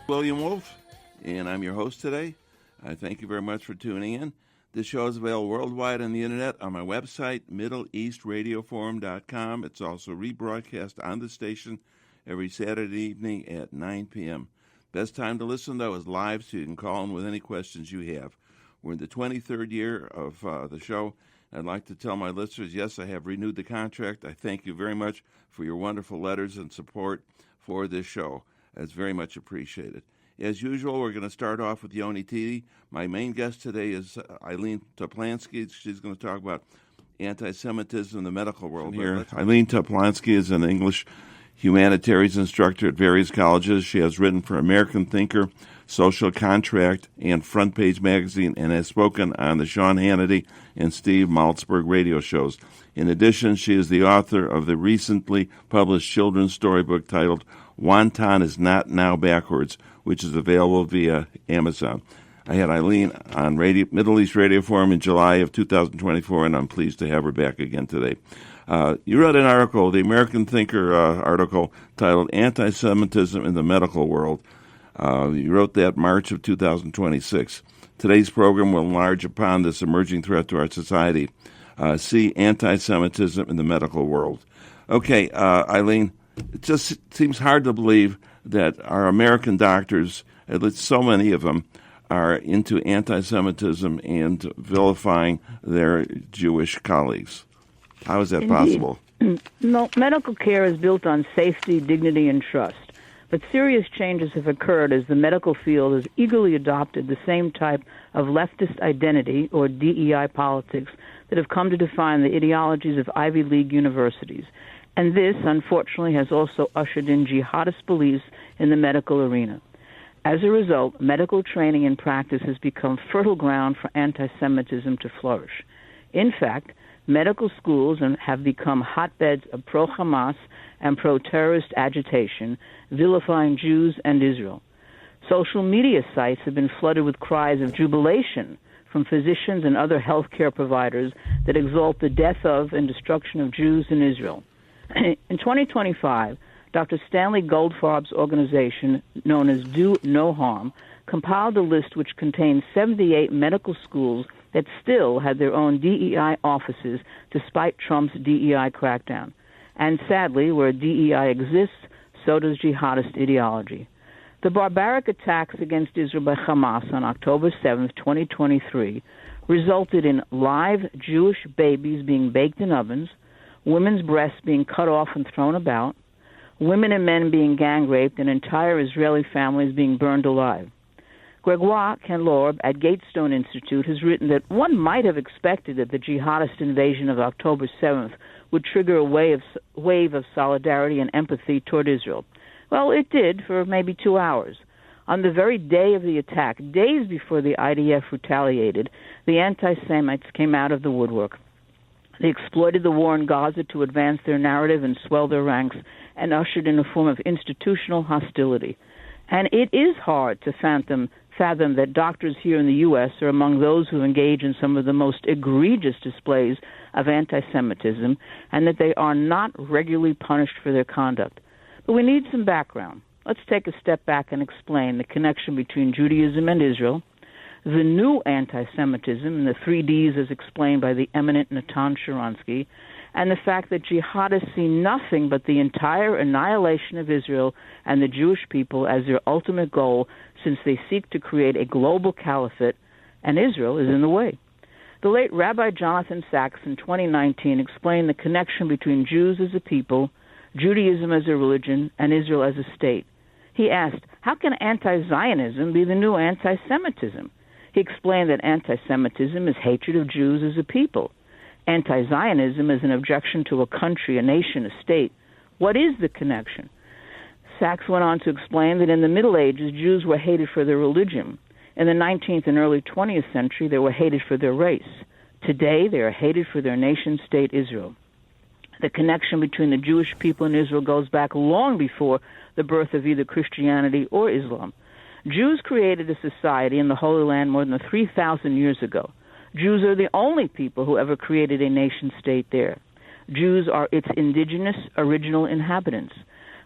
William Wolf, and I'm your host today. I thank you very much for tuning in. This show is available worldwide on the internet on my website, MiddleEastRadioForum.com. It's also rebroadcast on the station every Saturday evening at 9 p.m. Best time to listen, though, is live, so you can call in with any questions you have. We're in the 23rd year of the show. I'd like to tell my listeners, yes, I have renewed the contract. I thank you very much for your wonderful letters and support for this show. It's very much appreciated. As usual, we're going to start off with Yoni Titi. My main guest today is Eileen Toplansky. She's going to talk about anti-Semitism in the medical world. Here, Eileen Toplansky is an English humanities instructor at various colleges. She has written for American Thinker, Social Contract, and Front Page Magazine, and has spoken on the Sean Hannity and Steve Maltzberg radio shows. In addition, she is the author of the recently published children's storybook titled Wonton is Not Now Backwards, which is available via Amazon. I had Eileen on Middle East Radio Forum in July of 2024, and I'm pleased to have her back again today. You wrote an article, the American Thinker article, titled Antisemitism in the Medical World. You wrote that March of 2026. Today's program will enlarge upon this emerging threat to our society. See Antisemitism in the Medical World. Okay, Eileen, it just seems hard to believe that our American doctors, at least so many of them, are into anti-Semitism and vilifying their Jewish colleagues. How is that Indeed. possible? No, medical care is built on safety, dignity, and trust. But serious changes have occurred as the medical field has eagerly adopted the same type of leftist identity, or DEI politics, that have come to define the ideologies of Ivy League universities. And this, unfortunately, has also ushered in jihadist beliefs in the medical arena. As a result, medical training and practice has become fertile ground for anti-Semitism to flourish. In fact, medical schools have become hotbeds of pro-Hamas and pro-terrorist agitation, vilifying Jews and Israel. Social media sites have been flooded with cries of jubilation from physicians and other healthcare providers that exalt the death of and destruction of Jews in Israel. In 2025, Dr. Stanley Goldfarb's organization, known as Do No Harm, compiled a list which contains 78 medical schools that still had their own DEI offices despite Trump's DEI crackdown. And sadly, where DEI exists, so does jihadist ideology. The barbaric attacks against Israel by Hamas on October 7, 2023, resulted in live Jewish babies being baked in ovens, women's breasts being cut off and thrown about, women and men being gang raped, and entire Israeli families being burned alive. Gregoire Canlorbe at Gatestone Institute has written that one might have expected that the jihadist invasion of October 7th would trigger a wave of solidarity and empathy toward Israel. Well, it did for maybe 2 hours. On the very day of the attack, days before the IDF retaliated, the anti-Semites came out of the woodwork. They exploited the war in Gaza to advance their narrative and swell their ranks, and ushered in a form of institutional hostility. And it is hard to fathom that doctors here in the U.S. are among those who engage in some of the most egregious displays of anti-Semitism, and that they are not regularly punished for their conduct. But we need some background. Let's take a step back and explain the connection between Judaism and Israel, the new anti-Semitism, and the 3 Ds as explained by the eminent Natan Sharansky, and the fact that jihadists see nothing but the entire annihilation of Israel and the Jewish people as their ultimate goal, since they seek to create a global caliphate, and Israel is in the way. The late Rabbi Jonathan Sachs in 2019 explained the connection between Jews as a people, Judaism as a religion, and Israel as a state. He asked, how can anti-Zionism be the new anti-Semitism? He explained that anti-Semitism is hatred of Jews as a people. Anti-Zionism is an objection to a country, a nation, a state. What is the connection? Sachs went on to explain that in the Middle Ages, Jews were hated for their religion. In the 19th and early 20th century, they were hated for their race. Today, they are hated for their nation-state Israel. The connection between the Jewish people and Israel goes back long before the birth of either Christianity or Islam. Jews created a society in the Holy Land more than 3,000 years ago. Jews are the only people who ever created a nation-state there. Jews are its indigenous, original inhabitants.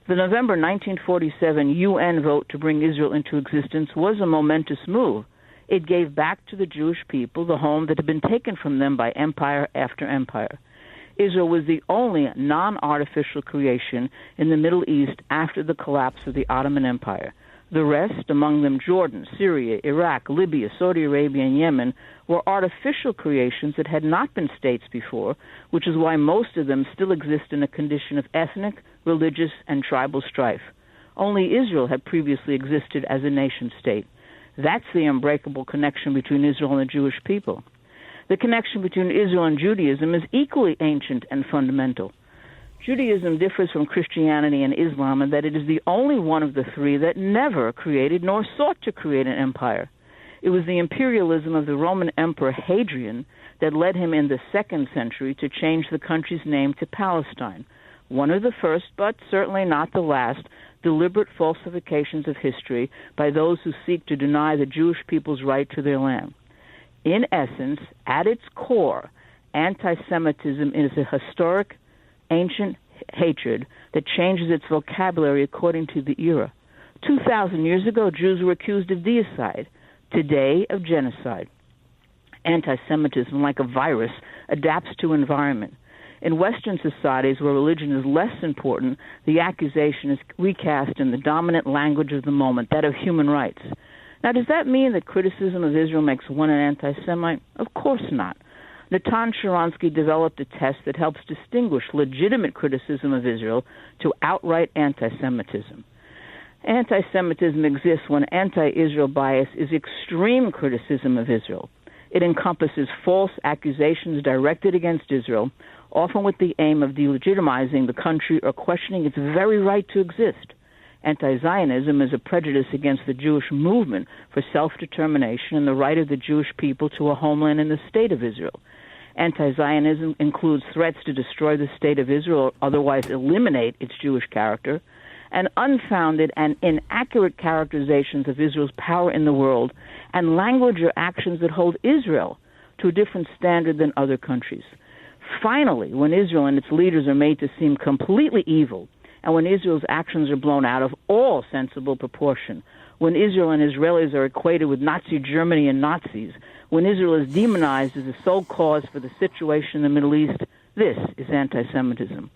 The November 1947 UN vote to bring Israel into existence was a momentous move. It gave back to the Jewish people the home that had been taken from them by empire after empire. Israel was the only non-artificial creation in the Middle East after the collapse of the Ottoman Empire. The rest, among them Jordan, Syria, Iraq, Libya, Saudi Arabia, and Yemen, were artificial creations that had not been states before, which is why most of them still exist in a condition of ethnic, religious, and tribal strife. Only Israel had previously existed as a nation-state. That's the unbreakable connection between Israel and the Jewish people. The connection between Israel and Judaism is equally ancient and fundamental. Judaism differs from Christianity and Islam in that it is the only one of the three that never created nor sought to create an empire. It was the imperialism of the Roman Emperor Hadrian that led him in the 2nd century to change the country's name to Palestine, one of the first, but certainly not the last, deliberate falsifications of history by those who seek to deny the Jewish people's right to their land. In essence, at its core, anti-Semitism is a historic, ancient hatred that changes its vocabulary according to the era. 2,000 years ago, Jews were accused of deicide. Today, of genocide. Anti-Semitism, like a virus, adapts to environment. In Western societies where religion is less important, the accusation is recast in the dominant language of the moment, that of human rights. Now, does that mean that criticism of Israel makes one an anti-Semite? Of course not. Natan Sharansky developed a test that helps distinguish legitimate criticism of Israel to outright anti-Semitism. Anti-Semitism exists when anti-Israel bias is extreme criticism of Israel. It encompasses false accusations directed against Israel, often with the aim of delegitimizing the country or questioning its very right to exist. Anti-Zionism is a prejudice against the Jewish movement for self-determination and the right of the Jewish people to a homeland in the State of Israel. Anti-Zionism includes threats to destroy the State of Israel or otherwise eliminate its Jewish character, and unfounded and inaccurate characterizations of Israel's power in the world, and language or actions that hold Israel to a different standard than other countries. Finally, when Israel and its leaders are made to seem completely evil, and when Israel's actions are blown out of all sensible proportion, when Israel and Israelis are equated with Nazi Germany and Nazis, when Israel is demonized as the sole cause for the situation in the Middle East, this is anti-Semitism.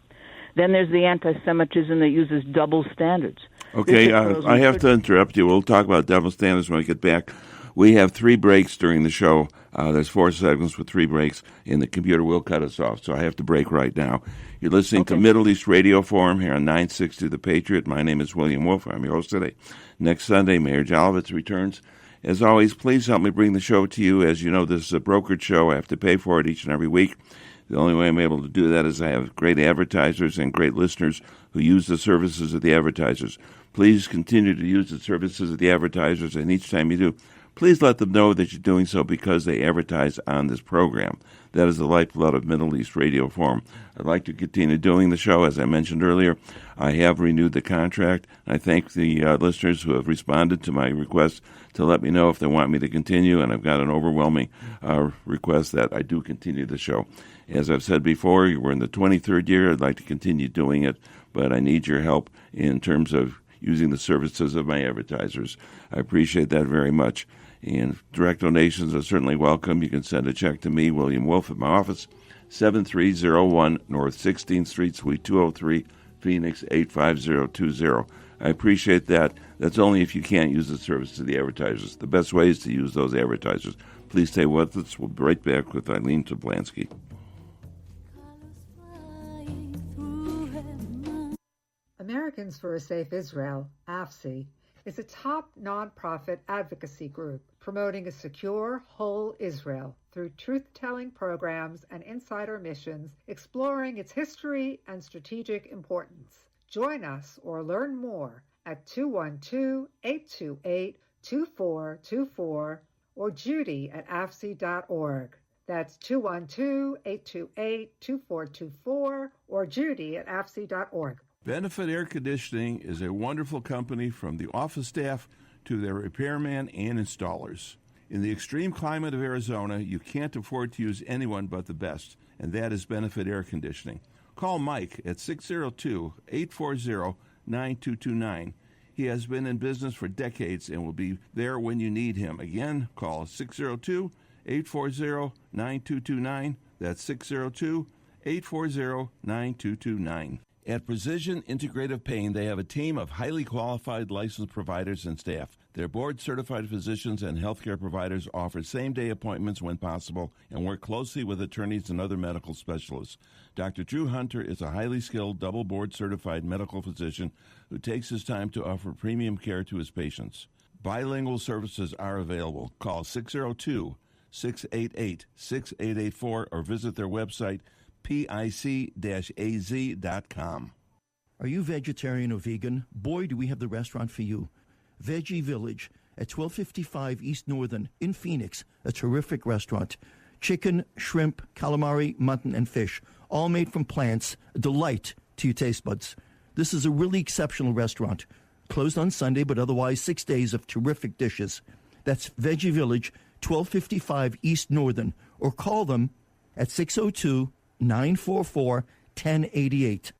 Then there's the anti-Semitism that uses double standards. Okay, I have to interrupt you. We'll talk about double standards when we get back. We have 3 breaks during the show. There's 4 segments with 3 breaks, and the computer will cut us off, so I have to break right now. You're listening to Middle East Radio Forum here on 960 The Patriot. My name is William Wolf. I'm your host today. Next Sunday, Mayor Jalovitz returns. As always, please help me bring the show to you. As you know, this is a brokered show. I have to pay for it each and every week. The only way I'm able to do that is I have great advertisers and great listeners who use the services of the advertisers. Please continue to use the services of the advertisers, and each time you do, please let them know that you're doing so because they advertise on this program. That is the lifeblood of Middle East Radio Forum. I'd like to continue doing the show. As I mentioned earlier, I have renewed the contract. I thank the listeners who have responded to my request to let me know if they want me to continue, and I've got an overwhelming request that I do continue the show. As I've said before, we're in the 23rd year. I'd like to continue doing it, but I need your help in terms of using the services of my advertisers. I appreciate that very much. And direct donations are certainly welcome. You can send a check to me, William Wolf, at my office, 7301 North 16th Street, Suite 203, Phoenix 85020. I appreciate that. That's only if you can't use the service of the advertisers. The best way is to use those advertisers. Please stay with us. We'll be right back with Eileen Toplansky. Americans for a Safe Israel, AFSI, is a top nonprofit advocacy group promoting a secure, whole Israel through truth-telling programs and insider missions exploring its history and strategic importance. Join us or learn more at 212-828-2424 or judy@afc.org. That's 212-828-2424 or judy@afc.org. Benefit Air Conditioning is a wonderful company from the office staff to their repairman and installers. In the extreme climate of Arizona, you can't afford to use anyone but the best, and that is Benefit Air Conditioning. Call Mike at 602-840-9999 602-840-9229. He has been in business for decades and will be there when you need him. Again, call 602-840-9229. That's 602-840-9229. At Precision Integrative Pain, they have a team of highly qualified licensed providers and staff. Their board-certified physicians and healthcare providers offer same-day appointments when possible and work closely with attorneys and other medical specialists. Dr. Drew Hunter is a highly skilled, double board-certified medical physician who takes his time to offer premium care to his patients. Bilingual services are available. Call 602-688-6884 or visit their website, pic-az.com. Are you vegetarian or vegan? Boy, do we have the restaurant for you. Veggie Village at 1255 East Northern in Phoenix, a terrific restaurant. Chicken, shrimp, calamari, mutton, and fish, all made from plants, a delight to your taste buds. This is a really exceptional restaurant. Closed on Sunday, but otherwise 6 days of terrific dishes. That's Veggie Village, 1255 East Northern, or call them at 602-944-1088.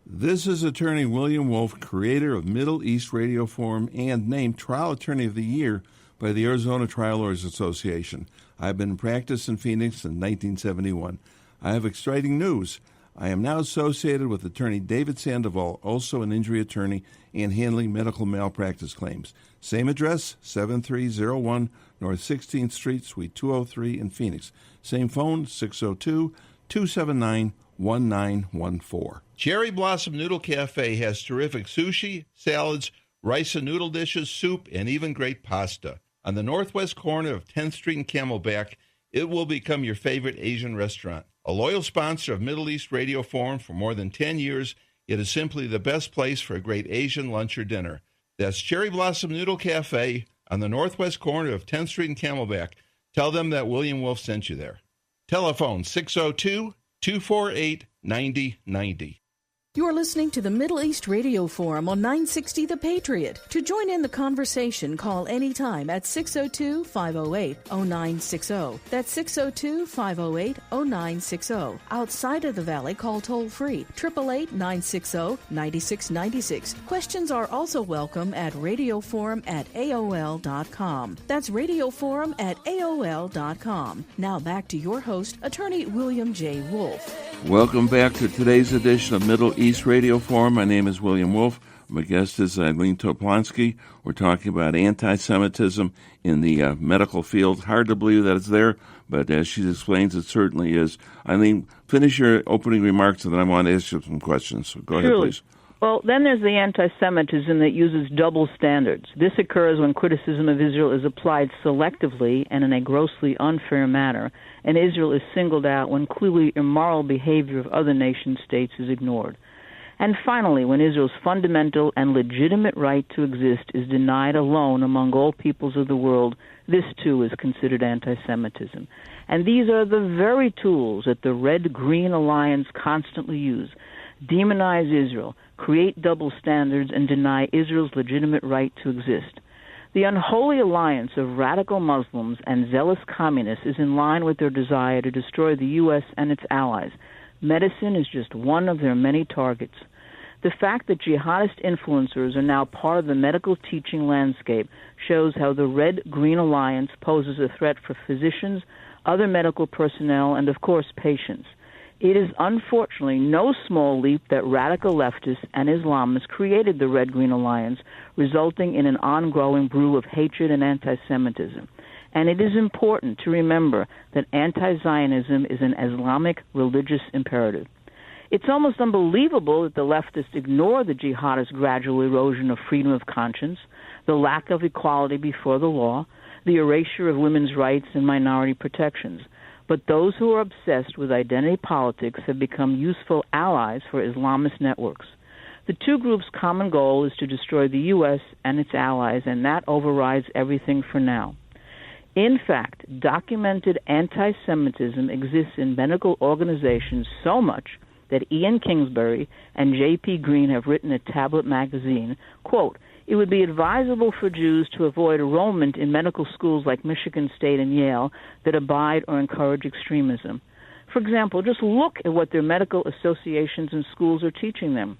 This is attorney William Wolf, creator of Middle East Radio Forum and named Trial Attorney of the Year by the Arizona Trial Lawyers Association. I've been in practice in Phoenix since 1971. I have exciting news. I am now associated with attorney David Sandoval, also an injury attorney and handling medical malpractice claims. Same address, 7301 North 16th Street, Suite 203 in Phoenix. Same phone, 602-279-1914. Cherry Blossom Noodle Cafe has terrific sushi, salads, rice and noodle dishes, soup, and even great pasta. On the northwest corner of 10th Street and Camelback, it will become your favorite Asian restaurant. A loyal sponsor of Middle East Radio Forum for more than 10 years, it is simply the best place for a great Asian lunch or dinner. That's Cherry Blossom Noodle Cafe on the northwest corner of 10th Street and Camelback. Tell them that William Wolf sent you there. Telephone 602-248-9090. You're listening to the Middle East Radio Forum on 960 The Patriot. To join in the conversation, call anytime at 602-508-0960. That's 602-508-0960. Outside of the Valley, call toll-free 888-960-9696. Questions are also welcome at radioforum@aol.com. That's radioforum@aol.com. Now back to your host, Attorney William J. Wolf. Welcome back to today's edition of Middle East Radio Forum. My name is William Wolf. My guest is Eileen Toplansky. We're talking about anti-Semitism in the medical field. Hard to believe that it's there, but as she explains, it certainly is. Eileen, finish your opening remarks, and then I want to ask you some questions. So go ahead, please. Well, then there's the anti-Semitism that uses double standards. This occurs when criticism of Israel is applied selectively and in a grossly unfair manner, and Israel is singled out when clearly immoral behavior of other nation-states is ignored. And finally, when Israel's fundamental and legitimate right to exist is denied alone among all peoples of the world, this too is considered anti-Semitism. And these are the very tools that the Red-Green Alliance constantly use. Demonize Israel, create double standards, and deny Israel's legitimate right to exist. The unholy alliance of radical Muslims and zealous communists is in line with their desire to destroy the U.S. and its allies. Medicine is just one of their many targets. The fact that jihadist influencers are now part of the medical teaching landscape shows how the Red-Green Alliance poses a threat for physicians, other medical personnel, and, of course, patients. It is unfortunately no small leap that radical leftists and Islamists created the Red-Green Alliance, resulting in an ongoing brew of hatred and anti-Semitism. And it is important to remember that anti-Zionism is an Islamic religious imperative. It's almost unbelievable that the leftists ignore the jihadist gradual erosion of freedom of conscience, the lack of equality before the law, the erasure of women's rights and minority protections. But those who are obsessed with identity politics have become useful allies for Islamist networks. The two groups' common goal is to destroy the U.S. and its allies, and that overrides everything for now. In fact, documented anti-Semitism exists in medical organizations so much that Ian Kingsbury and J.P. Green have written at Tablet magazine, quote, "It would be advisable for Jews to avoid enrollment in medical schools like Michigan State and Yale that abide or encourage extremism. For example, just look at what their medical associations and schools are teaching them.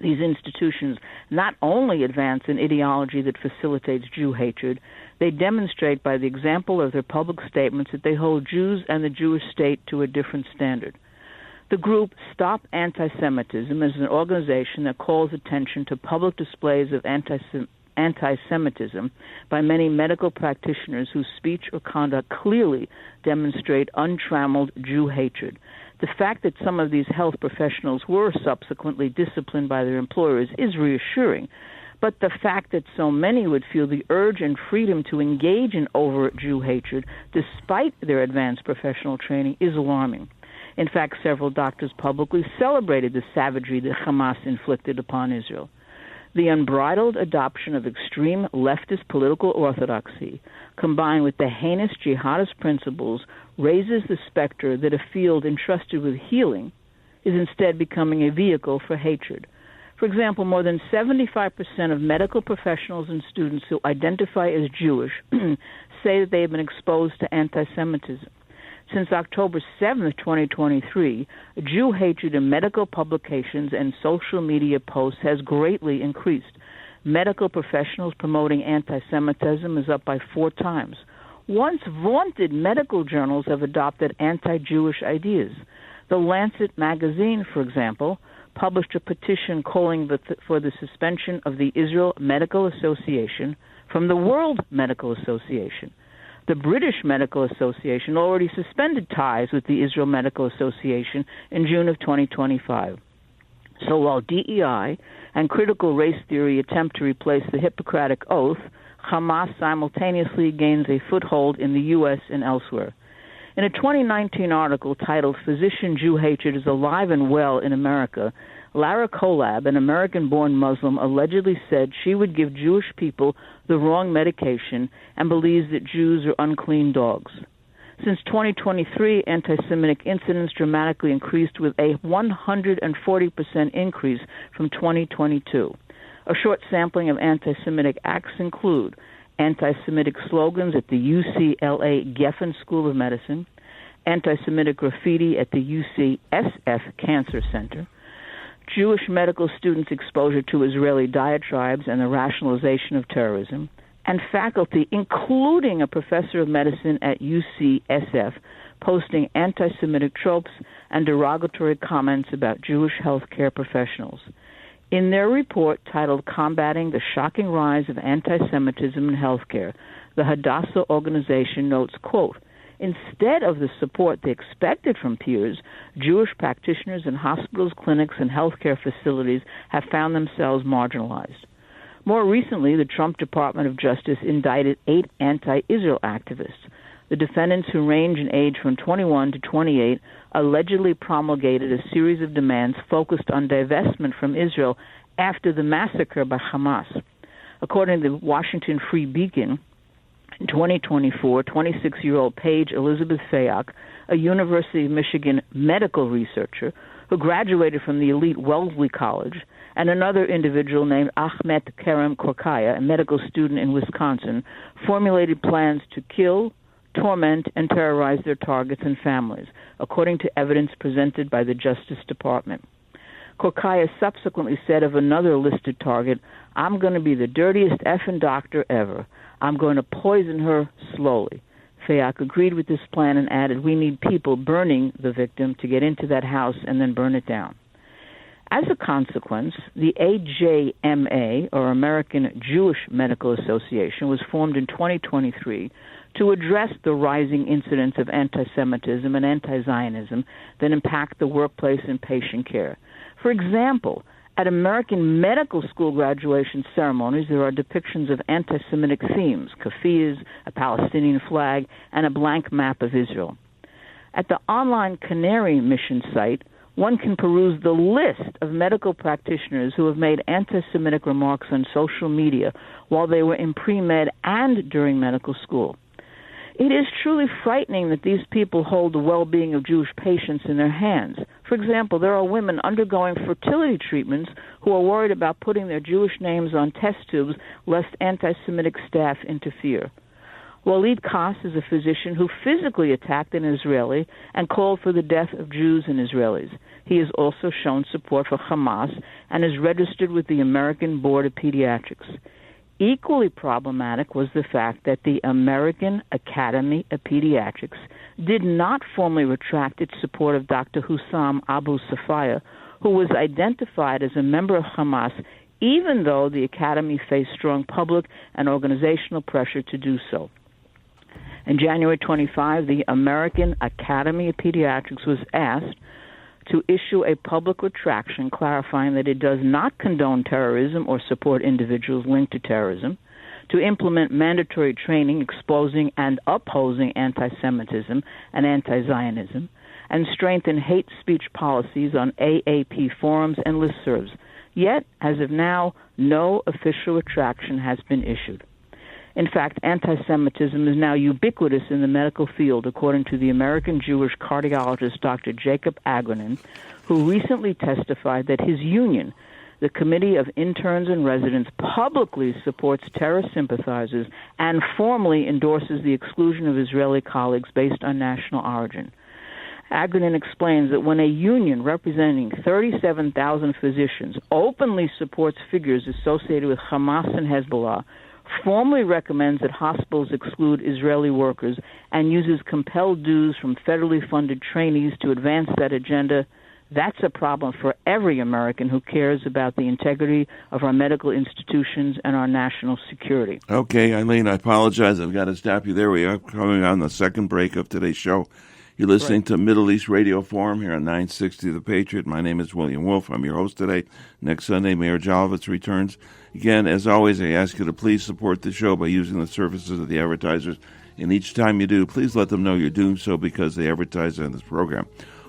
These institutions not only advance an ideology that facilitates Jew hatred, they demonstrate by the example of their public statements that they hold Jews and the Jewish state to a different standard. The group Stop Antisemitism is an organization that calls attention to public displays of anti-Semitism by many medical practitioners whose speech or conduct clearly demonstrate untrammeled Jew hatred. The fact that some of these health professionals were subsequently disciplined by their employers is reassuring, but the fact that so many would feel the urge and freedom to engage in overt Jew hatred despite their advanced professional training is alarming. In fact, several doctors publicly celebrated the savagery that Hamas inflicted upon Israel. The unbridled adoption of extreme leftist political orthodoxy, combined with the heinous jihadist principles, raises the specter that a field entrusted with healing is instead becoming a vehicle for hatred. For example, more than 75% of medical professionals and students who identify as Jewish say that they have been exposed to anti-Semitism. Since October 7, 2023, Jew hatred in medical publications and social media posts has greatly increased. Medical professionals promoting anti-Semitism is up by 4 times. Once vaunted medical journals have adopted anti-Jewish ideas. The Lancet magazine, for example, published a petition calling for the suspension of the Israel Medical Association from the World Medical Association. The British Medical Association already suspended ties with the Israel Medical Association in June of 2025. So while DEI and critical race theory attempt to replace the Hippocratic Oath, Hamas simultaneously gains a foothold in the U.S. and elsewhere. In a 2019 article titled "Physician Jew Hatred is Alive and Well in America," Lara Kolab, an American-born Muslim, allegedly said she would give Jewish people the wrong medication and believes that Jews are unclean dogs. Since 2023, anti-Semitic incidents dramatically increased with a 140% increase from 2022. A short sampling of anti-Semitic acts include anti-Semitic slogans at the UCLA Geffen School of Medicine, anti-Semitic graffiti at the UCSF Cancer Center, Jewish medical students' exposure to Israeli diatribes and the rationalization of terrorism, and faculty, including a professor of medicine at UCSF, posting anti-Semitic tropes and derogatory comments about Jewish healthcare professionals. In their report titled "Combating the Shocking Rise of Anti-Semitism in Healthcare," the Hadassah organization notes, quote, "Instead of the support they expected from peers, Jewish practitioners in hospitals, clinics, and healthcare facilities have found themselves marginalized." More recently, the Trump Department of Justice indicted 8 anti-Israel activists. The defendants, who range in age from 21 to 28, allegedly promulgated a series of demands focused on divestment from Israel after the massacre by Hamas. According to the Washington Free Beacon, in 2024, 26-year-old Paige Elizabeth Fayok, a University of Michigan medical researcher who graduated from the elite Wellesley College, and another individual named Ahmet Kerem Korkaya, a medical student in Wisconsin, formulated plans to kill, torment, and terrorize their targets and families, according to evidence presented by the Justice Department. Korkaya subsequently said of another listed target, "I'm going to be the dirtiest effing doctor ever. I'm going to poison her slowly." Fayok agreed with this plan and added, "We need people burning the victim to get into that house and then burn it down." As a consequence, the AJMA, or American Jewish Medical Association, was formed in 2023 to address the rising incidence of anti-Semitism and anti-Zionism that impact the workplace and patient care. For example, at American medical school graduation ceremonies, there are depictions of anti-Semitic themes, keffiyehs, a Palestinian flag, and a blank map of Israel. At the online Canary Mission site, one can peruse the list of medical practitioners who have made anti-Semitic remarks on social media while they were in pre-med and during medical school. It is truly frightening that these people hold the well-being of Jewish patients in their hands. For example, there are women undergoing fertility treatments who are worried about putting their Jewish names on test tubes lest anti-Semitic staff interfere. Walid Kass is a physician who physically attacked an Israeli and called for the death of Jews and Israelis. He has also shown support for Hamas and is registered with the American Board of Pediatrics. Equally problematic was the fact that the American Academy of Pediatrics did not formally retract its support of Dr. Hussam Abu Safaya, who was identified as a member of Hamas, even though the Academy faced strong public and organizational pressure to do so. In January 25, the American Academy of Pediatrics was asked to issue a public retraction clarifying that it does not condone terrorism or support individuals linked to terrorism, to implement mandatory training exposing and opposing anti-Semitism and anti-Zionism, and strengthen hate speech policies on AAP forums and listservs. Yet, as of now, no official retraction has been issued. In fact, anti-Semitism is now ubiquitous in the medical field, according to the American Jewish cardiologist Dr. Jacob Agrenin, who recently testified that his union, the Committee of Interns and Residents, publicly supports terrorist sympathizers and formally endorses the exclusion of Israeli colleagues based on national origin. Agrenin explains that when a union representing 37,000 physicians openly supports figures associated with Hamas and Hezbollah, formally recommends that hospitals exclude Israeli workers, and uses compelled dues from federally funded trainees to advance that agenda, that's a problem for every American who cares about the integrity of our medical institutions and our national security. Okay, Eileen, I apologize. I've got to stop you there. We are coming on the second break of today's show. You're listening to Middle East Radio Forum here on 960 The Patriot. My name is William Wolf. I'm your host today. Next Sunday, Mayor Jolovitz returns. Again, as always, I ask you to please support the show by using the services of the advertisers. And each time you do, please let them know you're doing so because they advertise on this program.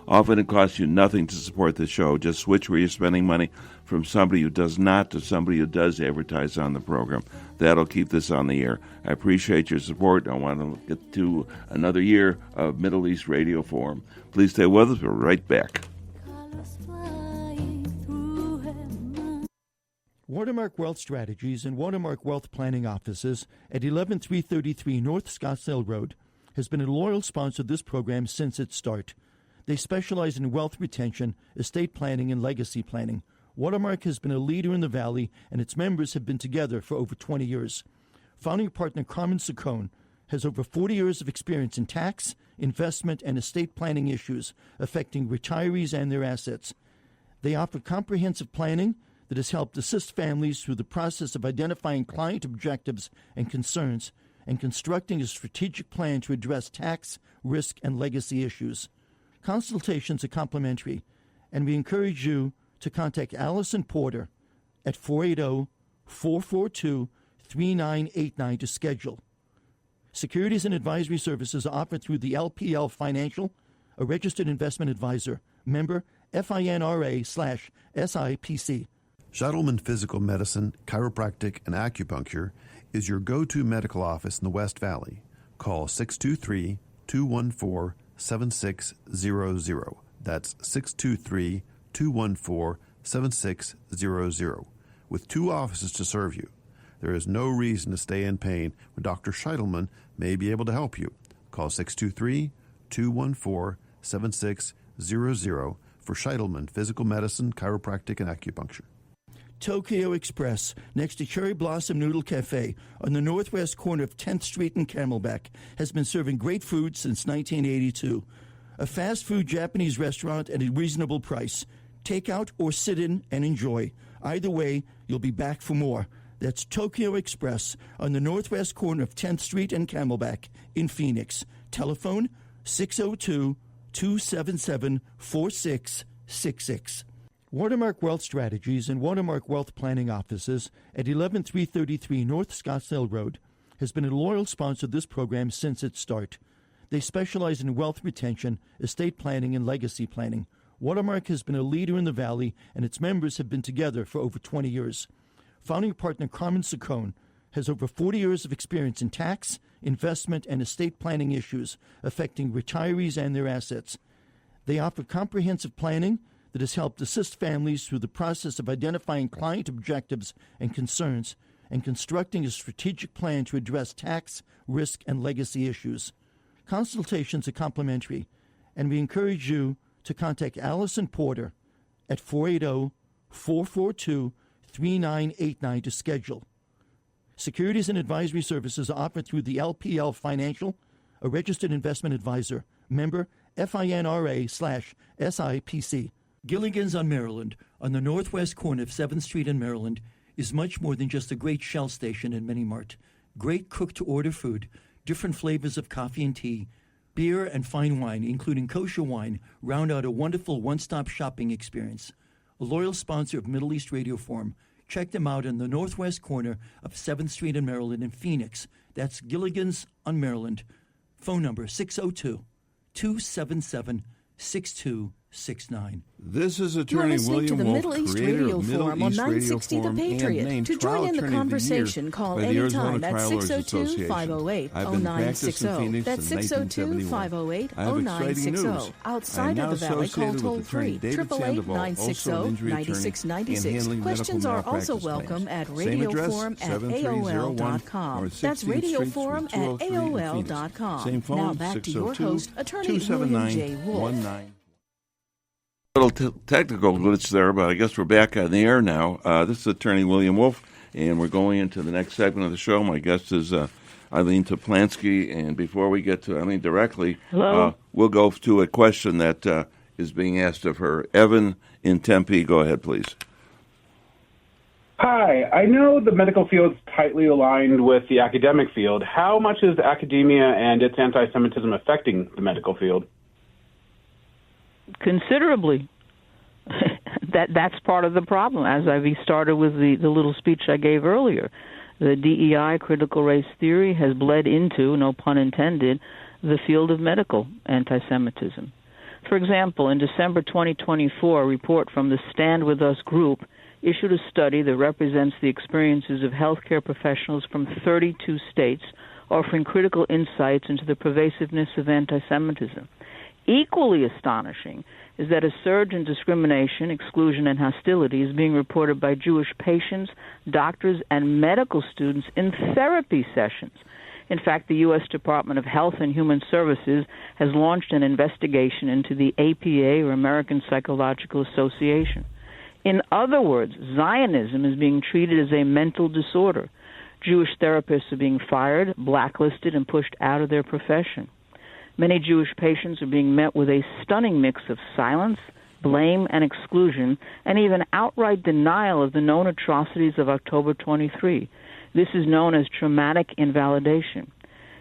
Often it costs you nothing to support the show. Just switch where you're spending money from somebody who does not to somebody who does advertise on the program. That'll keep this on the air. I appreciate your support. I want to get to another year of Middle East Radio Forum. Please stay with us. We're right back. Watermark Wealth Strategies and Watermark Wealth Planning Offices at 11333 North Scottsdale Road has been a loyal sponsor of this program since its start. They specialize in wealth retention, estate planning, and legacy planning. Watermark has been a leader in the Valley, and its members have been together for over 20 years. Founding partner Carmen Saccone has over 40 years of experience in tax, investment, and estate planning issues affecting retirees and their assets. They offer comprehensive planning that has helped assist families through the process of identifying client objectives and concerns and constructing a strategic plan to address tax, risk, and legacy issues. Consultations are complimentary, and we encourage you to contact Allison Porter at 480-442-3989 to schedule. Securities and advisory services are offered through the LPL Financial, a registered investment advisor, member FINRA/SIPC. Scheitelman Physical Medicine, Chiropractic, and Acupuncture is your go-to medical office in the West Valley. Call 623-214-7600. That's 623-214-7600. With 2 offices to serve you, there is no reason to stay in pain when Dr. Scheitelman may be able to help you. Call 623-214-7600 for Scheitelman Physical Medicine, Chiropractic, and Acupuncture. Tokyo Express, next to Cherry Blossom Noodle Cafe on the northwest corner of 10th Street and Camelback, has been serving great food since 1982. A fast food Japanese restaurant at a reasonable price. Take out or sit in and enjoy. Either way, you'll be back for more. That's Tokyo Express on the northwest corner of 10th Street and Camelback in Phoenix. Telephone 602-277-4666. Watermark Wealth Strategies and Watermark Wealth Planning Offices at 11333 North Scottsdale Road has been a loyal sponsor of this program since its start. They specialize in wealth retention, estate planning, and legacy planning. Watermark has been a leader in the Valley, and its members have been together for over 20 years. Founding partner Carmen Saccone has over 40 years of experience in tax, investment, and estate planning issues affecting retirees and their assets. They offer comprehensive planning that has helped assist families through the process of identifying client objectives and concerns and constructing a strategic plan to address tax, risk, and legacy issues. Consultations are complimentary, and we encourage you to contact Allison Porter at 480-442-3989 to schedule. Securities and advisory services are offered through the LPL Financial, a registered investment advisor, member FINRA/SIPC. Gilligan's on Maryland, on the northwest corner of 7th Street in Maryland, is much more than just a great Shell station and mini-mart. Great cook-to-order food, different flavors of coffee and tea, beer and fine wine, including kosher wine, round out a wonderful one-stop shopping experience. A loyal sponsor of Middle East Radio Forum. Check them out in the northwest corner of 7th Street in Maryland in Phoenix. That's Gilligan's on Maryland. Phone number 602-277-6269. This is You're Attorney listening to William the Wolf, Middle East creator Radio of Middle Forum on East Radio 960 The Forum, and Patriot. named To Trial join in the Attorney of the Year conversation, call by the Arizona anytime at Trial Lawyers Association. 602-508-0960. I've been practicing in Phoenix That's since 602-508-0960. I have exciting news. Outside of the Valley, call toll-free 888-960-9696. Questions are also welcome at radioforum@aol.com. That's radioforum@aol.com. Same phone, Now back to your host, Attorney William J. Wolf. Little technical glitch there, but I guess we're back on the air now. This is Attorney William Wolf, and we're going into the next segment of the show. My guest is Eileen Toplansky, and before we get to Eileen directly, we'll go to a question that is being asked of her. Evan in Tempe, go ahead, please. Hi, I know the medical field is tightly aligned with the academic field. How much is academia and its anti-Semitism affecting the medical field? Considerably. That's part of the problem, as I started with the little speech I gave earlier. The DEI, critical race theory, has bled into, no pun intended, the field of medical anti-Semitism. For example, in December 2024, a report from the Stand With Us group issued a study that represents the experiences of healthcare professionals from 32 states, offering critical insights into the pervasiveness of anti-Semitism. Equally astonishing is that a surge in discrimination, exclusion, and hostility is being reported by Jewish patients, doctors, and medical students in therapy sessions. In fact, the U.S. Department of Health and Human Services has launched an investigation into the APA, or American Psychological Association. In other words, Zionism is being treated as a mental disorder. Jewish therapists are being fired, blacklisted, and pushed out of their profession. Many Jewish patients are being met with a stunning mix of silence, blame, and exclusion, and even outright denial of the known atrocities of October 23. This is known as traumatic invalidation.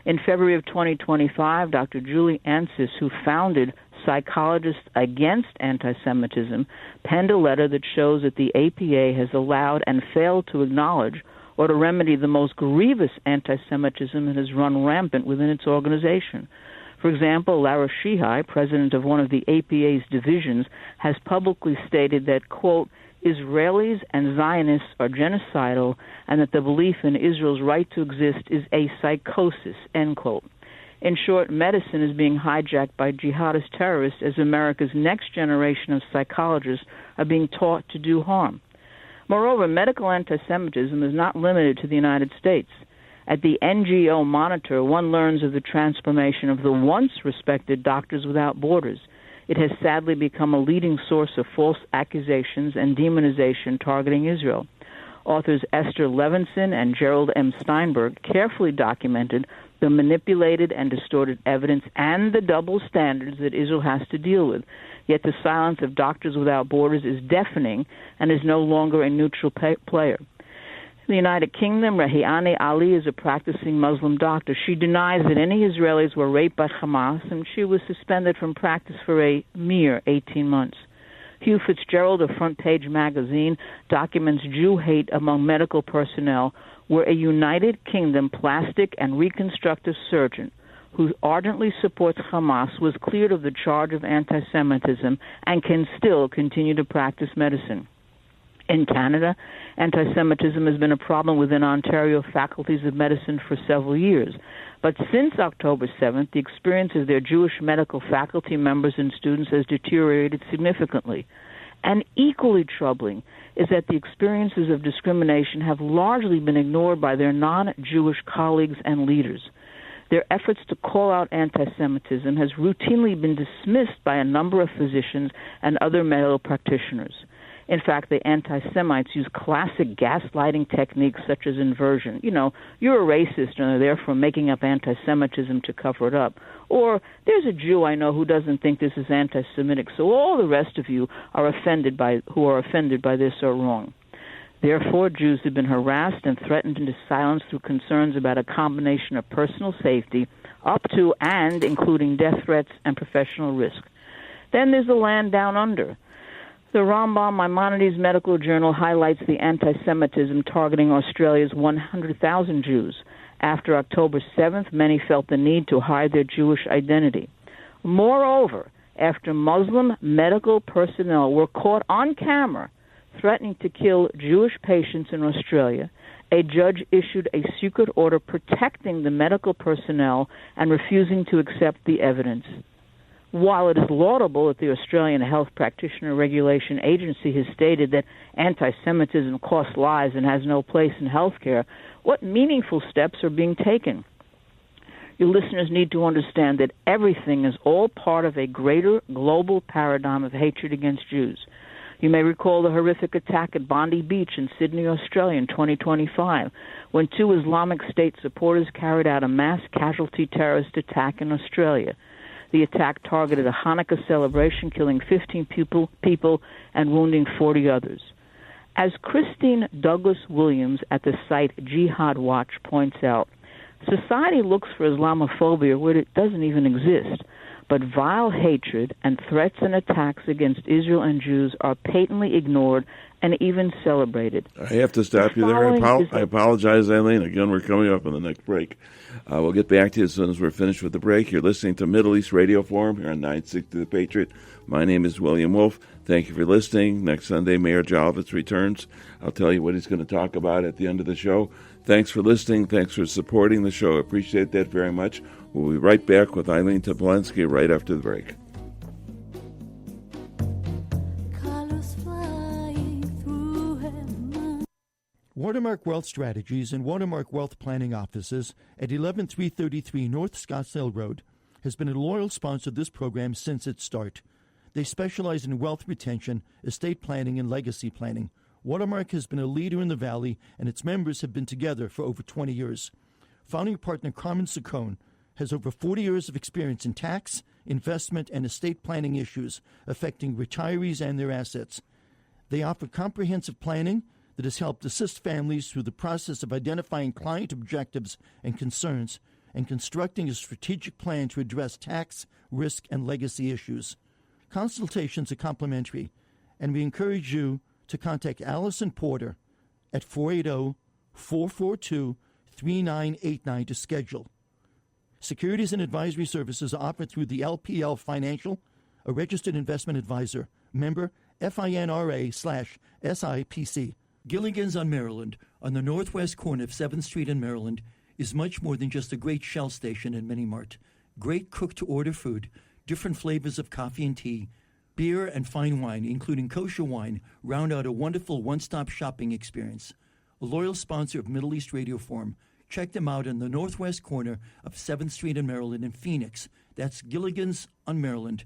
In February of 2025, Dr. Julie Ansis, who founded Psychologists Against Anti-Semitism, penned a letter that shows that the APA has allowed and failed to acknowledge or to remedy the most grievous anti-Semitism that has run rampant within its organization. For example, Lara Shihai, president of one of the APA's divisions, has publicly stated that, quote, Israelis and Zionists are genocidal and that the belief in Israel's right to exist is a psychosis, end quote. In short, medicine is being hijacked by jihadist terrorists as America's next generation of psychologists are being taught to do harm. Moreover, medical anti-Semitism is not limited to the United States. At the NGO Monitor, one learns of the transformation of the once respected Doctors Without Borders. It has sadly become a leading source of false accusations and demonization targeting Israel. Authors Esther Levinson and Gerald M. Steinberg carefully documented the manipulated and distorted evidence and the double standards that Israel has to deal with. Yet the silence of Doctors Without Borders is deafening and is no longer a neutral player. In the United Kingdom, Rehiane Ali is a practicing Muslim doctor. She denies that any Israelis were raped by Hamas, and she was suspended from practice for a mere 18 months. Hugh Fitzgerald of Front Page magazine documents Jew hate among medical personnel, where a United Kingdom plastic and reconstructive surgeon who ardently supports Hamas was cleared of the charge of anti-Semitism and can still continue to practice medicine. In Canada, anti-Semitism has been a problem within Ontario faculties of medicine for several years. But since October 7th, the experience of their Jewish medical faculty members and students has deteriorated significantly. And equally troubling is that the experiences of discrimination have largely been ignored by their non-Jewish colleagues and leaders. Their efforts to call out anti-Semitism has routinely been dismissed by a number of physicians and other medical practitioners. In fact, the anti-Semites use classic gaslighting techniques such as inversion. You know, you're a racist and are therefore making up anti-Semitism to cover it up. Or, there's a Jew I know who doesn't think this is anti-Semitic, so all the rest of you are offended by this are wrong. Therefore, Jews have been harassed and threatened into silence through concerns about a combination of personal safety up to and including death threats and professional risk. Then there's the land down under. The Rambam Maimonides Medical Journal highlights the anti-Semitism targeting Australia's 100,000 Jews. After October 7th, many felt the need to hide their Jewish identity. Moreover, after Muslim medical personnel were caught on camera threatening to kill Jewish patients in Australia, a judge issued a secret order protecting the medical personnel and refusing to accept the evidence. While it is laudable that the Australian Health Practitioner Regulation Agency has stated that anti-Semitism costs lives and has no place in healthcare, what meaningful steps are being taken? Your listeners need to understand that everything is all part of a greater global paradigm of hatred against Jews. You may recall the horrific attack at Bondi Beach in Sydney, Australia in 2025, when 2 Islamic State supporters carried out a mass casualty terrorist attack in Australia. The attack targeted a Hanukkah celebration, killing 15 people and wounding 40 others. As Christine Douglas-Williams at the site Jihad Watch points out, society looks for Islamophobia where it doesn't even exist, but vile hatred and threats and attacks against Israel and Jews are patently ignored and even celebrated. I have to stop you there. I apologize, Eileen. Again, we're coming up on the next break. We'll get back to you as soon as we're finished with the break. You're listening to Middle East Radio Forum here on 960 The Patriot. My name is William Wolf. Thank you for listening. Next Sunday, Mayor Jalvitz returns. I'll tell you what he's going to talk about at the end of the show. Thanks for listening. Thanks for supporting the show. I appreciate that very much. We'll be right back with Eileen Toplansky right after the break. Watermark Wealth Strategies and Watermark Wealth Planning Offices at 11333 North Scottsdale Road has been a loyal sponsor of this program since its start. They specialize in wealth retention, estate planning, and legacy planning. Watermark has been a leader in the Valley, and its members have been together for over 20 years. Founding partner Carmen Saccone has over 40 years of experience in tax, investment, and estate planning issues affecting retirees and their assets. They offer comprehensive planning that has helped assist families through the process of identifying client objectives and concerns and constructing a strategic plan to address tax, risk, and legacy issues. Consultations are complimentary, and we encourage you to contact Allison Porter at 480-442-3989 to schedule. Securities and advisory services are offered through the LPL Financial, a registered investment advisor, member FINRA/SIPC. Gilligan's on Maryland, on the northwest corner of 7th Street in Maryland, is much more than just a great Shell station and mini-mart. Great cook-to-order food, different flavors of coffee and tea, beer and fine wine, including kosher wine, round out a wonderful one-stop shopping experience. A loyal sponsor of Middle East Radio Forum. Check them out in the northwest corner of 7th Street in Maryland in Phoenix. That's Gilligan's on Maryland.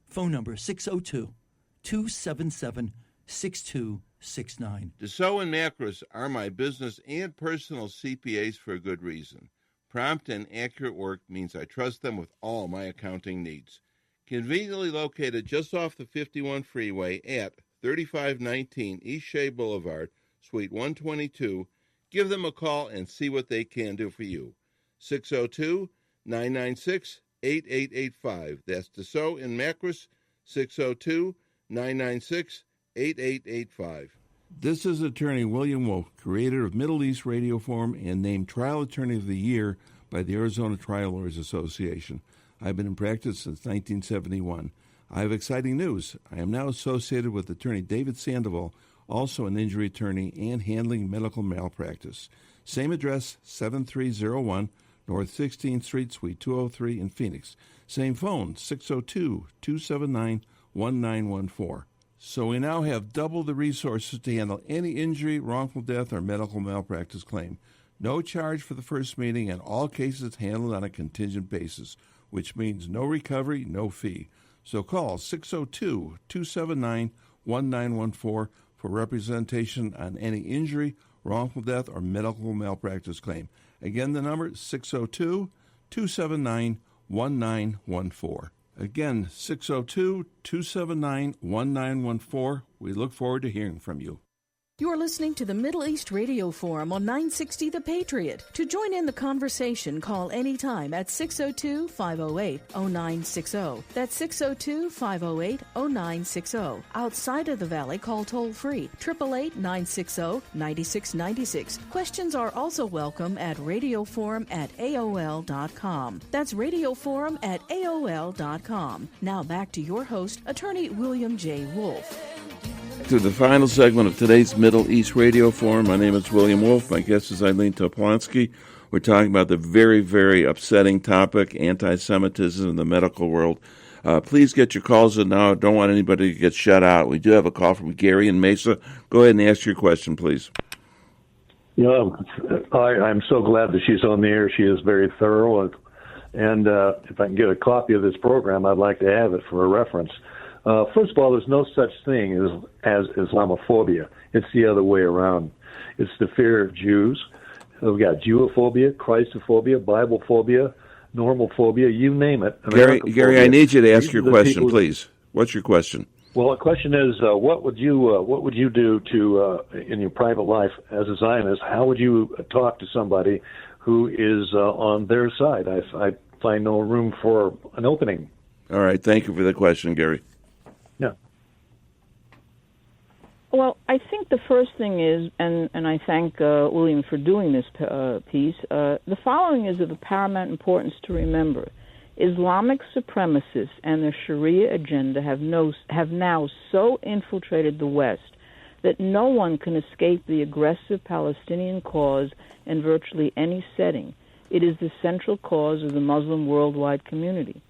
Phone number 602-277-6269. Dassault and Macros are my business and personal CPAs for a good reason. Prompt and accurate work means I trust them with all my accounting needs. Conveniently located just off the 51 freeway at 3519 East Shea Boulevard, Suite 122, give them a call and see what they can do for you. 602-996-8885. That's Dassault and Macros, 602-996-8885. This is attorney William Wolf, creator of Middle East Radio Forum and named Trial Attorney of the Year by the Arizona Trial Lawyers Association. I've been in practice since 1971. I have exciting news. I am now associated with attorney David Sandoval, also an injury attorney and handling medical malpractice. Same address, 7301 North 16th Street, Suite 203 in Phoenix. Same phone, 602-279-1914. So we now have double the resources to handle any injury, wrongful death, or medical malpractice claim. No charge for the first meeting, and all cases handled on a contingent basis, which means no recovery, no fee. So call 602-279-1914 for representation on any injury, wrongful death, or medical malpractice claim. Again, the number is 602-279-1914. Again, 602-279-1914. We look forward to hearing from you. You're listening to the Middle East Radio Forum on 960 The Patriot. To join in the conversation, call anytime at 602-508-0960. That's 602-508-0960. Outside of the Valley, call toll-free 888-960-9696. Questions are also welcome at radioforum@aol.com. That's radioforum@aol.com. Now back to your host, Attorney William J. Wolf. To the final segment of today's Middle East Radio Forum. My name is William Wolf. My guest is Eileen Toplansky. We're talking about the very, very upsetting topic, anti-Semitism in the medical world. Please get your calls in now. I don't want anybody to get shut out. We do have a call from Gary in Mesa. Go ahead and ask your question, please. I'm so glad that she's on the air. She is very thorough. And if I can get a copy of this program, I'd like to have it for a reference. First of all, there's no such thing as Islamophobia. It's the other way around. It's the fear of Jews. We've got Jewophobia, Christophobia, Biblephobia, normophobia, you name it. Gary, I need you to ask your question, please. What's your question? Well, the question is, what would you do to in your private life as a Zionist? How would you talk to somebody who is on their side? I find no room for an opening. All right, thank you for the question, Gary. Yeah. Well, I think the first thing is, and I thank William for doing this piece, the following is of the paramount importance to remember. Islamic supremacists and their Sharia agenda have now so infiltrated the West that no one can escape the aggressive Palestinian cause in virtually any setting. It is the central cause of the Muslim worldwide community.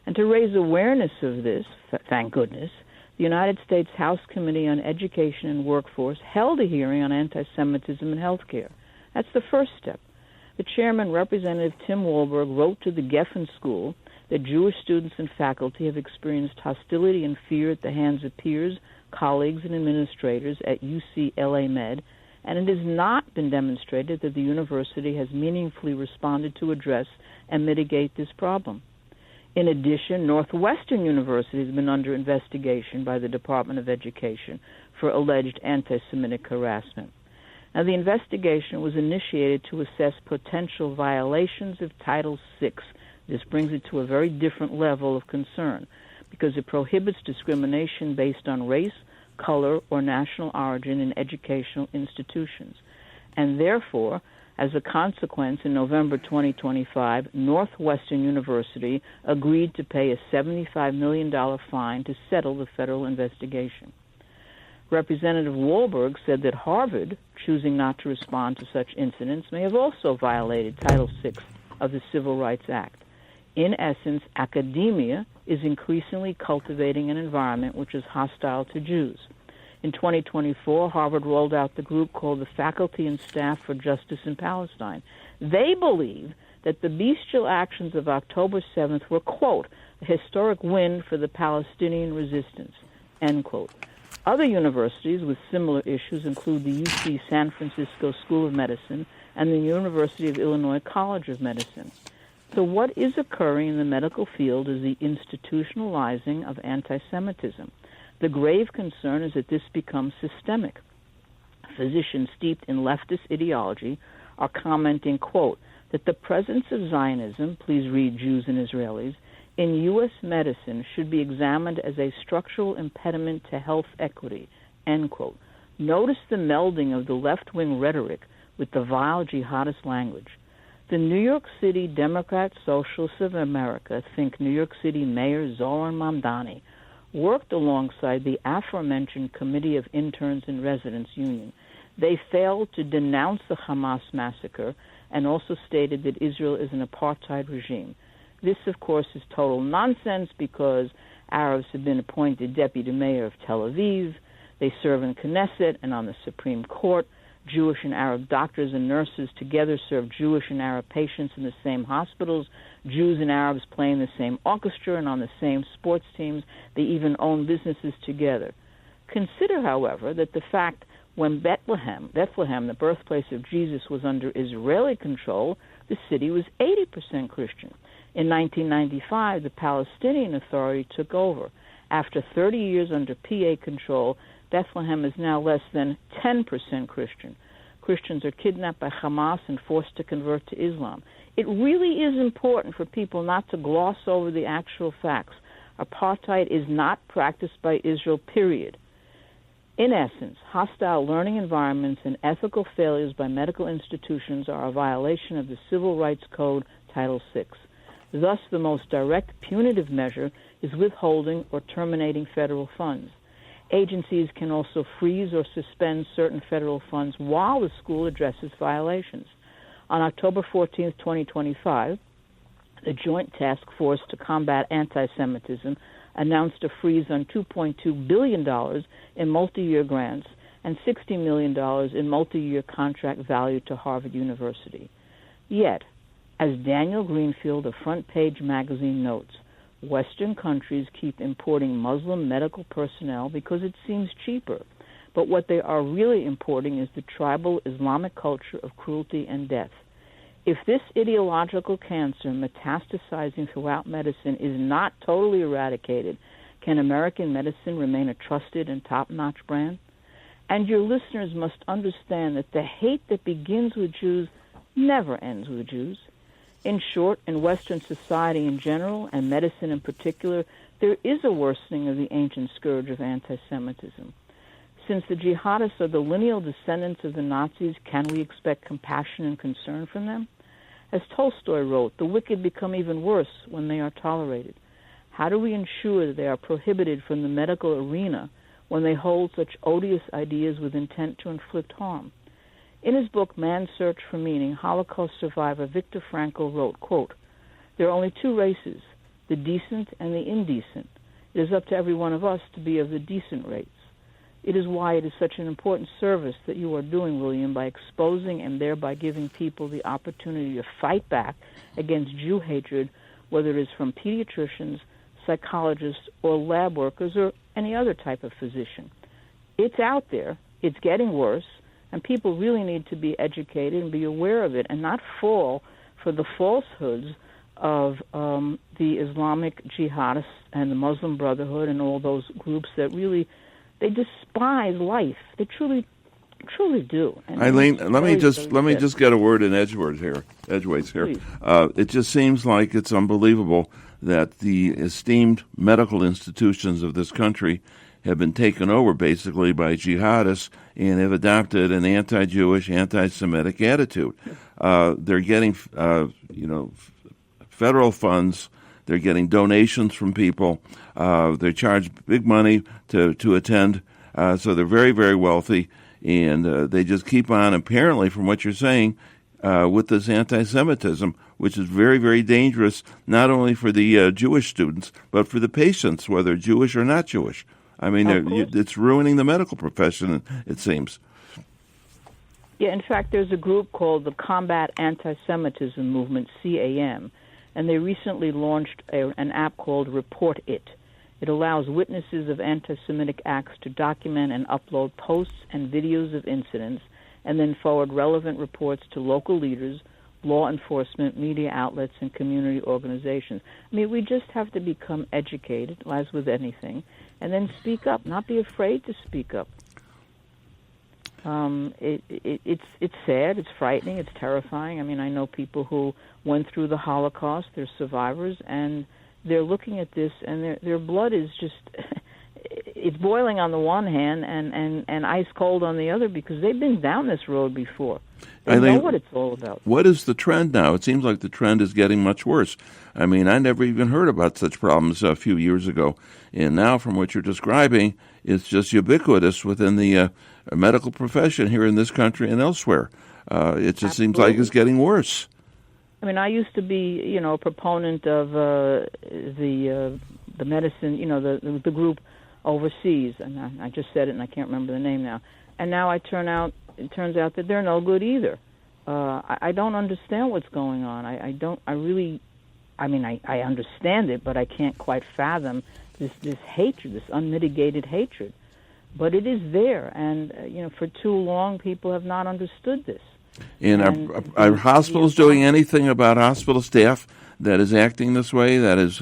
And to raise awareness of this, thank goodness, the United States House Committee on Education and Workforce held a hearing on anti-Semitism in healthcare. That's the first step. The chairman, Representative Tim Walberg, wrote to the Geffen School that Jewish students and faculty have experienced hostility and fear at the hands of peers, colleagues, and administrators at UCLA Med, and it has not been demonstrated that the university has meaningfully responded to address and mitigate this problem. In addition, Northwestern University has been under investigation by the Department of Education for alleged anti-Semitic harassment. Now, the investigation was initiated to assess potential violations of Title VI. This brings it to a very different level of concern because it prohibits discrimination based on race, color, or national origin in educational institutions. And therefore, as a consequence, in November 2025, Northwestern University agreed to pay a $75 million fine to settle the federal investigation. Representative Walberg said that Harvard, choosing not to respond to such incidents, may have also violated Title VI of the Civil Rights Act. In essence, academia is increasingly cultivating an environment which is hostile to Jews. In 2024, Harvard rolled out the group called the Faculty and Staff for Justice in Palestine. They believe that the bestial actions of October 7th were, quote, a historic win for the Palestinian resistance, end quote. Other universities with similar issues include the UC San Francisco School of Medicine and the University of Illinois College of Medicine. So what is occurring in the medical field is the institutionalizing of anti-Semitism. The grave concern is that this becomes systemic. Physicians steeped in leftist ideology are commenting, quote, that the presence of Zionism, please read Jews and Israelis, in U.S. medicine should be examined as a structural impediment to health equity, end quote. Notice the melding of the left-wing rhetoric with the vile jihadist language. The New York City Democrat Socialists of America, think New York City Mayor Zohran Mamdani, worked alongside the aforementioned Committee of Interns and Residents Union. They failed to denounce the Hamas massacre and also stated that Israel is an apartheid regime. This, of course, is total nonsense because, Arabs have been appointed deputy mayor of Tel Aviv. They serve in Knesset and on the Supreme Court. Jewish and Arab doctors and nurses together serve Jewish and Arab patients in the same hospitals. Jews and Arabs play in the same orchestra and on the same sports teams. They even own businesses together. Consider, however, that the fact when Bethlehem, the birthplace of Jesus, was under Israeli control, the city was 80% Christian. In 1995, the Palestinian Authority took over. After 30 years under PA control, Bethlehem is now less than 10% Christian. Christians are kidnapped by Hamas and forced to convert to Islam. It really is important for people not to gloss over the actual facts. Apartheid is not practiced by Israel, period. In essence, hostile learning environments and ethical failures by medical institutions are a violation of the Civil Rights Code, Title VI. Thus, the most direct punitive measure is withholding or terminating federal funds. Agencies can also freeze or suspend certain federal funds while the school addresses violations. On October 14, 2025, the Joint Task Force to Combat Antisemitism announced a freeze on $2.2 billion in multi-year grants and $60 million in multi-year contract value to Harvard University. Yet, as Daniel Greenfield of Front Page magazine notes, Western countries keep importing Muslim medical personnel because it seems cheaper. But what they are really importing is the tribal Islamic culture of cruelty and death. If this ideological cancer metastasizing throughout medicine is not totally eradicated, can American medicine remain a trusted and top-notch brand? And your listeners must understand that the hate that begins with Jews never ends with Jews. In short, in Western society in general, and medicine in particular, there is a worsening of the ancient scourge of anti-Semitism. Since the jihadists are the lineal descendants of the Nazis, can we expect compassion and concern from them? As Tolstoy wrote, the wicked become even worse when they are tolerated. How do we ensure that they are prohibited from the medical arena when they hold such odious ideas with intent to inflict harm? In his book, Man's Search for Meaning, Holocaust survivor Viktor Frankl wrote, quote, "There are only two races, the decent and the indecent. It is up to every one of us to be of the decent race. It is why it is such an important service that you are doing, William, by exposing and thereby giving people the opportunity to fight back against Jew hatred, whether it is from pediatricians, psychologists, or lab workers, or any other type of physician. It's out there. It's getting worse. And people really need to be educated and be aware of it and not fall for the falsehoods of the Islamic jihadists and the Muslim Brotherhood and all those groups that really, they despise life. They truly do. And Eileen, let me just get a word in edgeways here. It just seems like it's unbelievable that the esteemed medical institutions of this country have been taken over basically by jihadists and have adopted an anti-Jewish, anti-Semitic attitude. They're getting, federal funds. They're getting donations from people. They charge big money to attend. So they're very, very wealthy, and they just keep on. Apparently, from what you're saying, with this anti-Semitism, which is very, very dangerous, not only for the Jewish students but for the patients, whether Jewish or not Jewish. I mean, it's ruining the medical profession, it seems. Yeah, in fact, there's a group called the Combat Anti-Semitism Movement, CAM, and they recently launched an app called Report It. It allows witnesses of anti-Semitic acts to document and upload posts and videos of incidents and then forward relevant reports to local leaders, law enforcement, media outlets, and community organizations. I mean, we just have to become educated, as with anything, and then speak up, not be afraid to speak up. It's sad, it's frightening, it's terrifying. I mean, I know people who went through the Holocaust, they're survivors, and they're looking at this, and their blood is just, it's boiling on the one hand and ice cold on the other because they've been down this road before. They know what it's all about. What is the trend now? It seems like the trend is getting much worse. I mean, I never even heard about such problems a few years ago. And now, from what you're describing, it's just ubiquitous within the medical profession here in this country and elsewhere. It just seems like it's getting worse. I mean, I used to be, a proponent of the the medicine, the group overseas, and I just said it and I can't remember the name now. And now it turns out that they're no good either. I don't understand what's going on. I understand it, but I can't quite fathom this hatred, this unmitigated hatred. But it is there, and for too long, people have not understood this. And are hospitals doing anything about hospital staff that is acting this way, that is,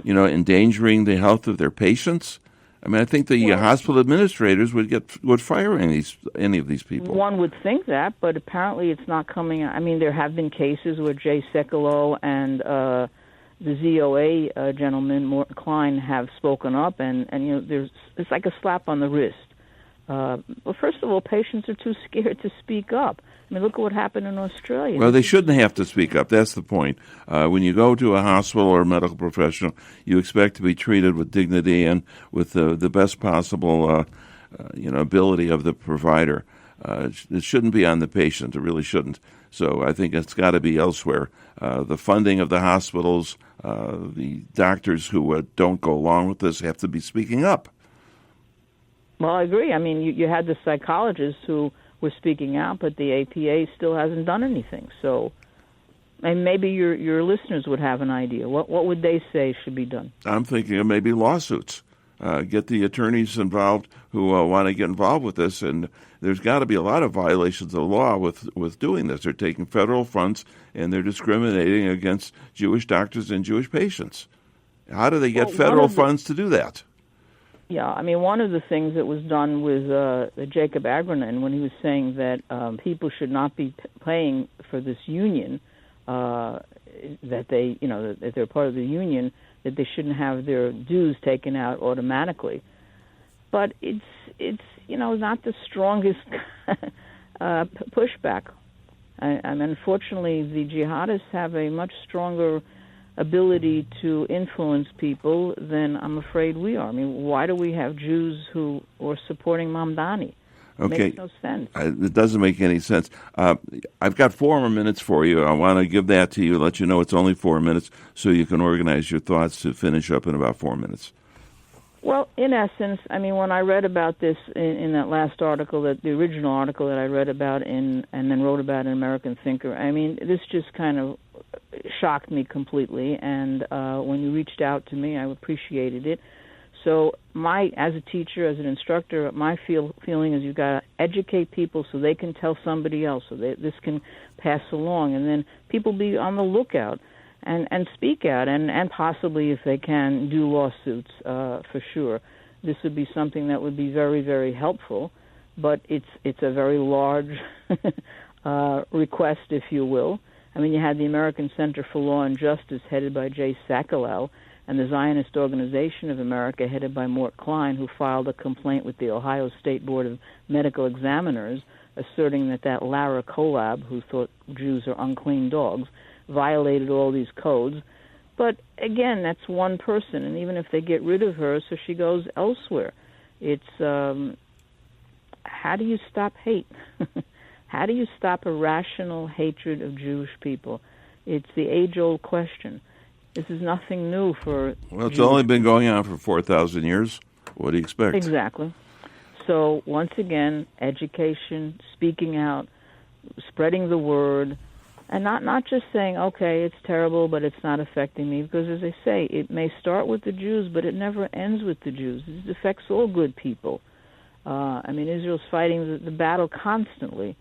endangering the health of their patients? I mean, I think the hospital administrators would fire any of these people. One would think that, but apparently it's not coming out. I mean, there have been cases where Jay Sekulow and the ZOA gentleman, Morton Klein, have spoken up, and it's like a slap on the wrist. Well, first of all, patients are too scared to speak up. I mean, look at what happened in Australia. Well, they shouldn't have to speak up. That's the point. When you go to a hospital or a medical professional, you expect to be treated with dignity and with the best possible, ability of the provider. It shouldn't be on the patient. It really shouldn't. So I think it's got to be elsewhere. The funding of the hospitals, the doctors who don't go along with this have to be speaking up. Well, I agree. I mean, you had the psychologists who were speaking out, but the APA still hasn't done anything. So, and maybe your listeners would have an idea. What would they say should be done? I'm thinking of maybe lawsuits. Get the attorneys involved who want to get involved with this, and there's got to be a lot of violations of the law with doing this. They're taking federal funds, and they're discriminating against Jewish doctors and Jewish patients. How do they get federal funds to do that? Yeah, I mean, one of the things that was done with Jacob Agronin when he was saying that people should not be paying for this union, that that they're part of the union, that they shouldn't have their dues taken out automatically. But it's not the strongest pushback. And unfortunately, the jihadists have a much stronger ability to influence people than I'm afraid we are. I mean, why do we have Jews who are supporting Mamdani? It makes no sense. It doesn't make any sense. I've got 4 more minutes for you. I want to give that to you, let you know it's only 4 minutes, so you can organize your thoughts to finish up in about 4 minutes. Well, in essence, I mean, when I read about this in that last article, the original article that I read about and then wrote about in American Thinker, I mean, this just kind of shocked me completely. And when you reached out to me, I appreciated it. So as a teacher, as an instructor, my feeling is you've got to educate people so they can tell somebody else, so this can pass along, and then people be on the lookout and speak out, and possibly, if they can, do lawsuits for sure. This would be something that would be very, very helpful, but it's a very large request, if you will. I mean, you had the American Center for Law and Justice, headed by Jay Sekulow, and the Zionist Organization of America, headed by Mort Klein, who filed a complaint with the Ohio State Board of Medical Examiners, asserting that Lara Kolab, who thought Jews are unclean dogs, violated all these codes. But again, that's one person, and even if they get rid of her, so she goes elsewhere. It's how do you stop hate? How do you stop irrational hatred of Jewish people? It's the age-old question. This is nothing new for Well, it's Jews. only been going on for 4,000 years. What do you expect? Exactly. So, once again, education, speaking out, spreading the word, and not just saying, okay, it's terrible, but it's not affecting me. Because, as I say, it may start with the Jews, but it never ends with the Jews. It affects all good people. I mean, Israel's fighting the battle constantly,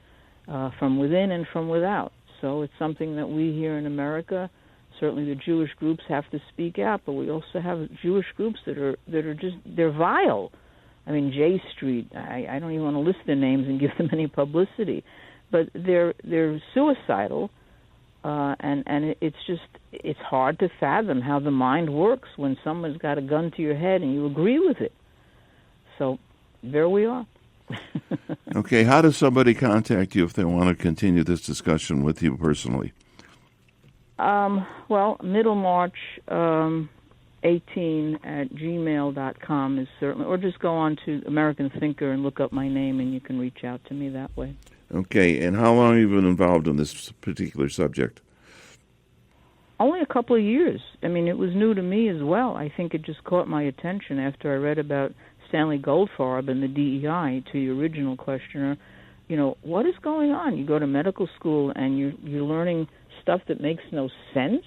from within and from without. So it's something that we here in America, certainly the Jewish groups, have to speak out, but we also have Jewish groups that are just, they're vile. I mean, J Street, I don't even want to list their names and give them any publicity, but they're suicidal, and it's hard to fathom how the mind works when someone's got a gun to your head and you agree with it. So there we are. Okay, how does somebody contact you if they want to continue this discussion with you personally? Well, Middlemarch 18 at gmail.com is certainly, or just go on to American Thinker and look up my name, and you can reach out to me that way. Okay, and how long have you been involved in this particular subject? Only a couple of years. I mean, it was new to me as well. I think it just caught my attention after I read about Stanley Goldfarb and the DEI. To your original questioner, what is going on? You go to medical school and you're learning stuff that makes no sense,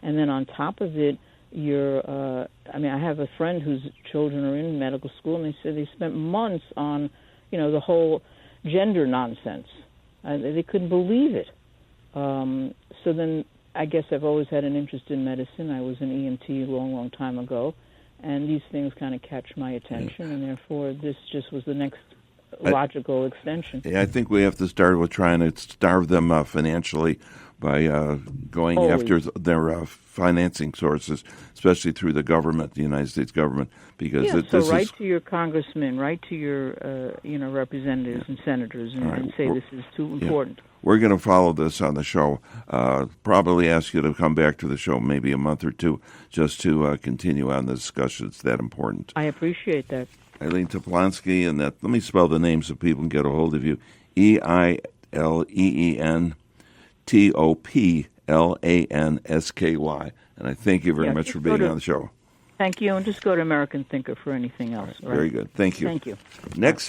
and then on top of it, I have a friend whose children are in medical school, and they said they spent months on, the whole gender nonsense. They couldn't believe it. So then I guess I've always had an interest in medicine. I was an EMT a long, long time ago, and these things kind of catch my attention, and therefore this just was the next logical extension. Yeah, I think we have to start with trying to starve them financially by going after their financing sources, especially through the government, the United States government, because write to your congressmen, write to your representatives and senators, and say this is too important. We're going to follow this on the show. Probably ask you to come back to the show maybe a month or two just to continue on the discussion. It's that important. I appreciate that. Eileen Toplansky, and that. Let me spell the name so people can get a hold of you. EILEEN TOPLANSKY. And I thank you very much for being on the show. Thank you, and just go to American Thinker for anything else. Right. Very good. Thank you. Thank you. Next